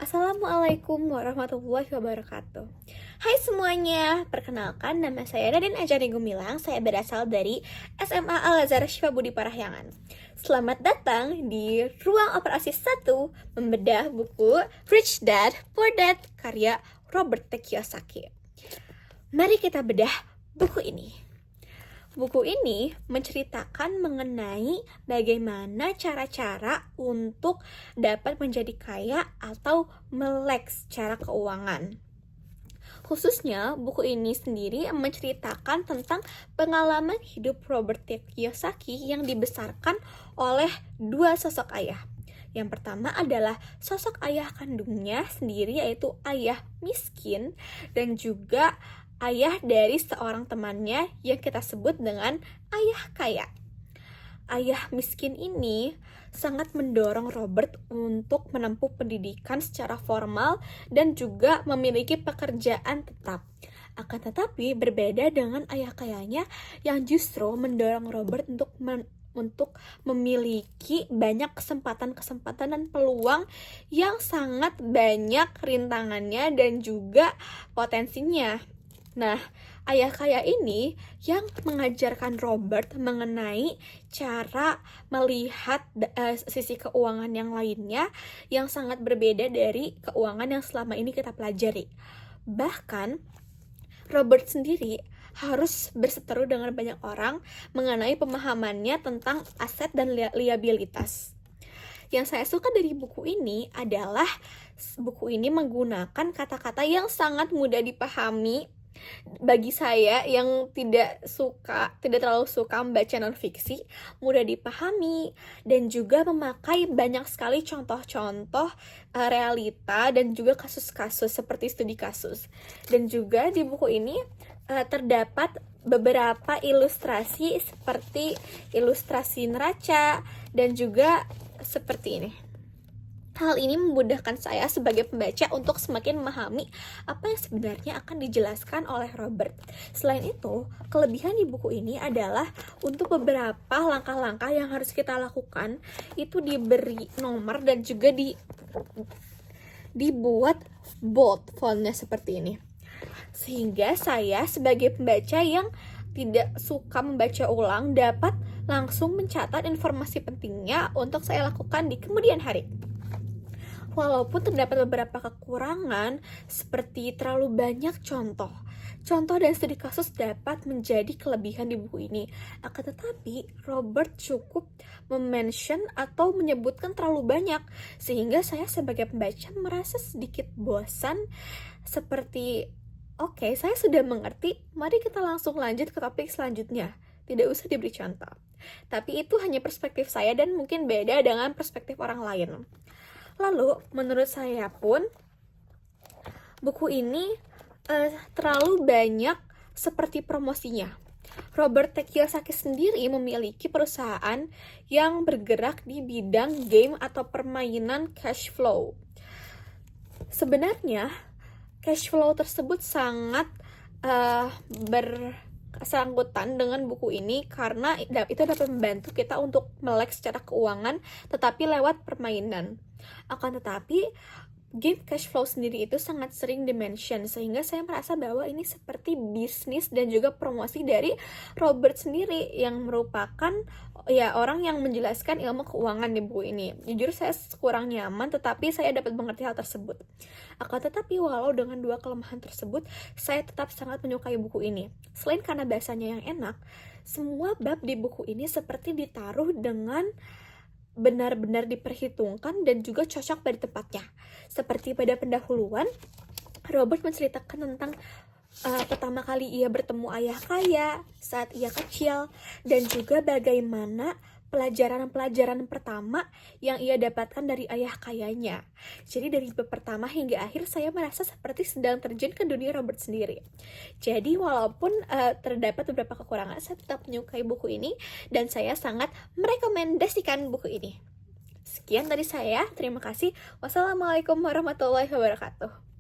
Assalamualaikum warahmatullahi wabarakatuh. Hai semuanya, perkenalkan nama saya Raden Ajani Gumilang. Saya berasal dari SMA Al-Azhar Syifa Budi Parahyangan. Selamat datang di Ruang Operasi 1 membedah buku Rich Dad Poor Dad karya Robert T. Kiyosaki. Mari kita bedah buku ini. Buku ini menceritakan mengenai bagaimana cara-cara untuk dapat menjadi kaya atau melek secara keuangan. Khususnya, buku ini sendiri menceritakan tentang pengalaman hidup Robert T. Kiyosaki yang dibesarkan oleh dua sosok ayah. Yang pertama adalah sosok ayah kandungnya sendiri, yaitu ayah miskin, dan juga ayah dari seorang temannya yang kita sebut dengan ayah kaya. Ayah miskin ini sangat mendorong Robert untuk menempuh pendidikan secara formal dan juga memiliki pekerjaan tetap. Akan tetapi berbeda dengan ayah kayanya yang justru mendorong Robert untuk memiliki banyak kesempatan dan peluang yang sangat banyak rintangannya dan juga potensinya. Nah, ayah kaya ini yang mengajarkan Robert mengenai cara melihat sisi keuangan yang lainnya yang sangat berbeda dari keuangan yang selama ini kita pelajari. Bahkan, Robert sendiri harus berseteru dengan banyak orang mengenai pemahamannya tentang aset dan liabilitas. Yang saya suka dari buku ini adalah buku ini menggunakan kata-kata yang sangat mudah dipahami bagi saya yang tidak terlalu suka membaca non-fiksi, mudah dipahami dan juga memakai banyak sekali contoh-contoh realita dan juga kasus-kasus seperti studi kasus. Dan juga di buku ini terdapat beberapa ilustrasi seperti ilustrasi neraca dan juga seperti ini. Hal ini memudahkan saya sebagai pembaca untuk semakin memahami apa yang sebenarnya akan dijelaskan oleh Robert. Selain itu, kelebihan di buku ini adalah untuk beberapa langkah-langkah yang harus kita lakukan itu diberi nomor dan juga dibuat bold fontnya seperti ini. Sehingga saya sebagai pembaca yang tidak suka membaca ulang dapat langsung mencatat informasi pentingnya untuk saya lakukan di kemudian hari. Walaupun terdapat beberapa kekurangan seperti terlalu banyak contoh dan studi kasus dapat menjadi kelebihan di buku ini. Akan tetapi, Robert cukup mention atau menyebutkan terlalu banyak sehingga saya sebagai pembaca merasa sedikit bosan seperti oke, saya sudah mengerti, mari kita langsung lanjut ke topik selanjutnya. Tidak usah diberi contoh. Tapi itu hanya perspektif saya dan mungkin beda dengan perspektif orang lain. Lalu, menurut saya pun, buku ini terlalu banyak seperti promosinya. Robert T. Kiyosaki sendiri memiliki perusahaan yang bergerak di bidang game atau permainan cash flow. Sebenarnya, cash flow tersebut sangat bersangkutan dengan buku ini karena itu dapat membantu kita untuk melek secara keuangan tetapi lewat permainan. Akan tetapi game cash flow sendiri itu sangat sering dimention sehingga saya merasa bahwa ini seperti bisnis dan juga promosi dari Robert sendiri yang merupakan orang yang menjelaskan ilmu keuangan di buku ini. Jujur saya kurang nyaman tetapi saya dapat mengerti hal tersebut. Akan tetapi walau dengan dua kelemahan tersebut saya tetap sangat menyukai buku ini. Selain karena bahasanya yang enak, semua bab di buku ini seperti ditaruh dengan benar-benar diperhitungkan dan juga cocok pada tempatnya. Seperti pada pendahuluan, Robert menceritakan tentang pertama kali ia bertemu ayah kaya saat ia kecil dan juga bagaimana pelajaran-pelajaran pertama yang ia dapatkan dari ayah kayanya. Jadi dari bab pertama hingga akhir saya merasa seperti sedang terjun ke dunia Robert sendiri. Jadi walaupun terdapat beberapa kekurangan, saya tetap menyukai buku ini dan saya sangat merekomendasikan buku ini. Sekian dari saya, terima kasih. Wassalamualaikum warahmatullahi wabarakatuh.